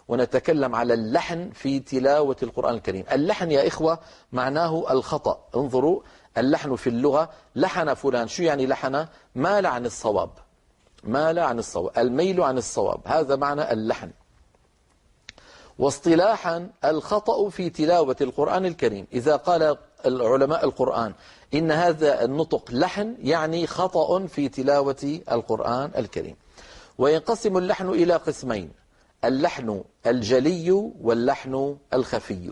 ونتكلم على اللحن في تلاوة القرآن الكريم. اللحن يا إخوة معناه الخطأ. انظروا، اللحن في اللغة، لحن فلان، شو يعني لحن؟ مال عن الصواب، مال عن الصواب، الميل عن الصواب، هذا معنى اللحن. واصطلاحا الخطأ في تلاوة القرآن الكريم، إذا قال العلماء القرآن إن هذا النطق لحن، يعني خطأ في تلاوة القرآن الكريم. وينقسم اللحن إلى قسمين: اللحن الجلي واللحن الخفي.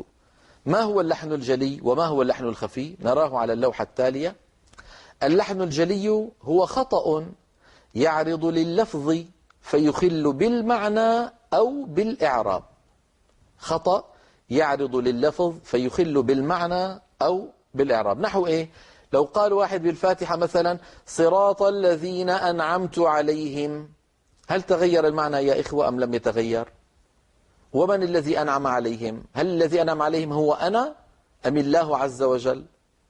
ما هو اللحن الجلي وما هو اللحن الخفي؟ نراه على اللوحة التالية. اللحن الجلي هو خطأ يعرض لللفظ فيخل بالمعنى أو بالإعراب. خطأ يعرض لللفظ فيخل بالمعنى أو بالإعراب. نحو إيه؟ لو قال واحد بالفاتحة مثلا صراط الذين أنعمت عليهم، هل تغير المعنى يا إخوة أم لم يتغير؟ ومن الذي أنعم عليهم؟ هل الذي أنعم عليهم هو أنا أم الله عز وجل؟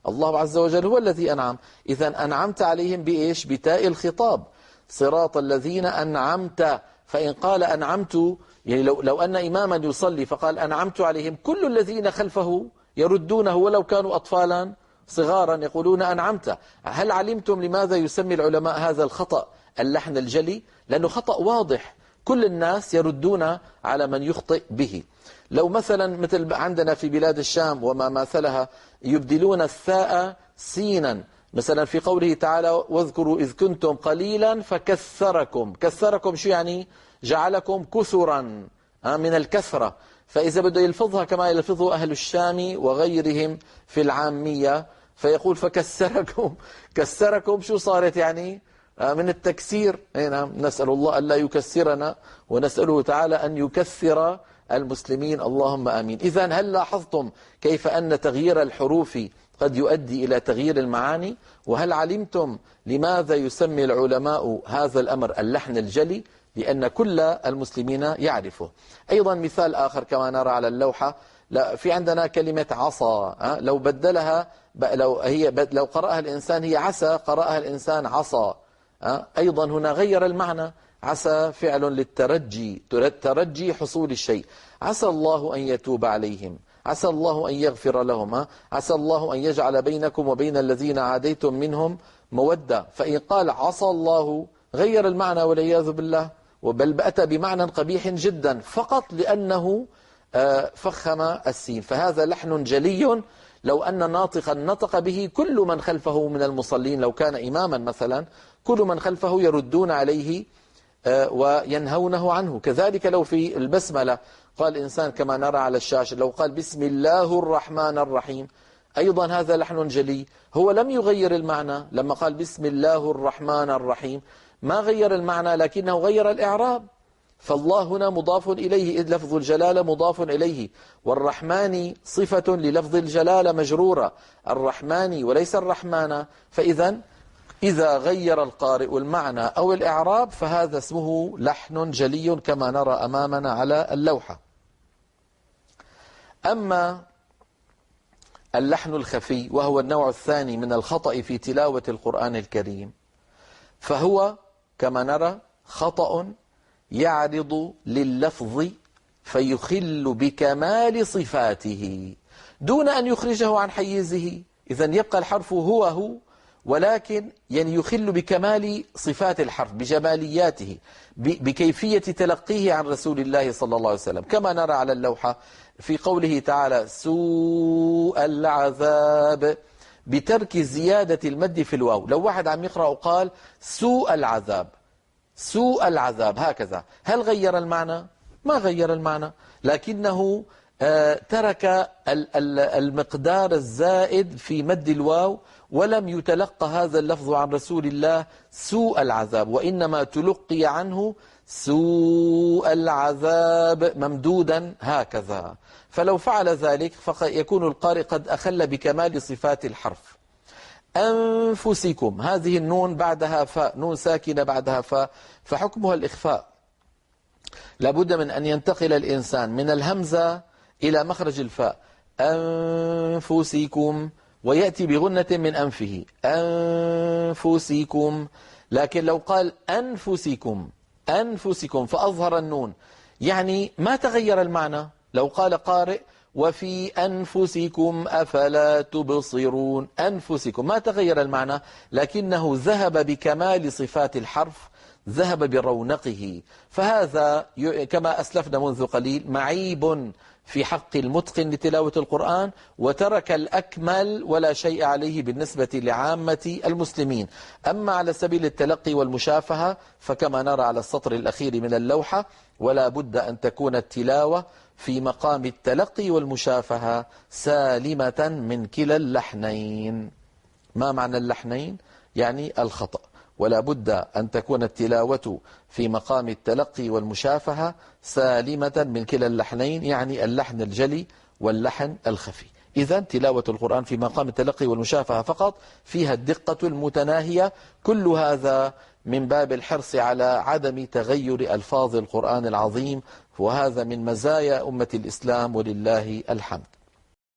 الله عز وجل هو الذي أنعم. إذن أنعمت عليهم بإيش؟ بتاء الخطاب، صراط الذين أنعمت. فإن قال أنعمت، يعني لو أن إماما يصلي فقال أنعمت عليهم، كل الذين خلفه يردونه ولو كانوا أطفالا صغارا يقولون أنعمت. هل علمتم لماذا يسمي العلماء هذا الخطأ اللحن الجلي؟ لأنه خطأ واضح، كل الناس يردون على من يخطئ به. لو مثلا مثل عندنا في بلاد الشام وما ماثلها يبدلون الثاء سينا، مثلا في قوله تعالى واذكروا إذ كنتم قليلا فكثركم. كثركم شو يعني؟ جعلكم كثرا من الكثرة. فإذا بده يلفظها كما يلفظه أهل الشام وغيرهم في العامية فيقول فكسركم. كسركم شو صارت يعني؟ من التكسير. نعم، نسأل الله ألا يكسرنا ونسأله تعالى أن يكثر المسلمين، اللهم آمين. إذن هل لاحظتم كيف أن تغيير الحروف قد يؤدي إلى تغيير المعاني؟ وهل علمتم لماذا يسمي العلماء هذا الأمر اللحن الجلي؟ لأن كل المسلمين يعرفه. أيضا مثال آخر كما نرى على اللوحة، في عندنا كلمة عصا، لو بدلها لو قرأها الإنسان هي عسى، قرأها الإنسان عصا، أيضا هنا غير المعنى. عسى فعل للترجي، ترجي حصول الشيء. عسى الله أن يتوب عليهم، عسى الله أن يغفر لهم، عسى الله أن يجعل بينكم وبين الذين عاديتم منهم مودة. فإن قال عسى الله غير المعنى والعياذ بالله، بل أتى بمعنى قبيح جدا فقط لأنه فخم السين. فهذا لحن جلي لو أن ناطقا نطق به كل من خلفه من المصلين، لو كان إماما مثلا كل من خلفه يردون عليه وينهونه عنه. كذلك لو في البسملة قال إنسان كما نرى على الشاشة، لو قال بسم الله الرحمن الرحيم، أيضا هذا لحن جلي. هو لم يغير المعنى لما قال بسم الله الرحمن الرحيم، ما غير المعنى لكنه غير الإعراب. فالله هنا مضاف إليه إذ لفظ الجلالة مضاف إليه، والرحمن صفة للفظ الجلالة مجرورة، الرحمن وليس الرحمن. فإذا إذا غير القارئ المعنى أو الإعراب فهذا اسمه لحن جلي كما نرى أمامنا على اللوحة. أما اللحن الخفي وهو النوع الثاني من الخطأ في تلاوة القرآن الكريم، فهو كما نرى خطأ يعرض لللفظ فيخل بكمال صفاته دون أن يخرجه عن حيزه. إذن يبقى الحرف هو ولكن يعني يخل بكمال صفات الحرف، بجمالياته، بكيفية تلقيه عن رسول الله صلى الله عليه وسلم، كما نرى على اللوحة في قوله تعالى سوء العذاب، بترك زيادة المد في الواو. لو واحد عم يقرأ وقال سوء العذاب، سوء العذاب هكذا، هل غير المعنى؟ ما غير المعنى، لكنه ترك المقدار الزائد في مد الواو، ولم يتلقى هذا اللفظ عن رسول الله سوء العذاب، وإنما تلقي عنه سوء العذاب ممدودا هكذا. فلو فعل ذلك فيكون القارئ قد أخل بكمال صفات الحرف. أنفسكم، هذه النون بعدها فاء، نون ساكنة بعدها فاء، فحكمها الإخفاء. لابد من أن ينتقل الإنسان من الهمزة إلى مخرج الفاء، أنفسكم، ويأتي بغنة من أنفه، أنفسكم. لكن لو قال أنفسكم، أنفسكم فأظهر النون، يعني ما تغير المعنى. لو قال قارئ وفي أنفسكم أفلا تبصرون، أنفسكم ما تغير المعنى، لكنه ذهب بكمال صفات الحرف، ذهب برونقه. فهذا كما أسلفنا منذ قليل معيب في حق المتقن لتلاوة القرآن، وترك الأكمل ولا شيء عليه بالنسبة لعامة المسلمين. أما على سبيل التلقي والمشافهة فكما نرى على السطر الأخير من اللوحة: ولا بد أن تكون التلاوة في مقام التلقي والمشافهة سالمة من كلا اللحنين. ما معنى اللحنين؟ يعني الخطأ. ولا بد أن تكون التلاوة في مقام التلقي والمشافهة سالمة من كلا اللحنين، يعني اللحن الجلي واللحن الخفي. إذا تلاوة القرآن في مقام التلقي والمشافهة فقط فيها الدقة المتناهية. كل هذا من باب الحرص على عدم تغير ألفاظ القرآن العظيم، وهذا من مزايا أمة الإسلام ولله الحمد.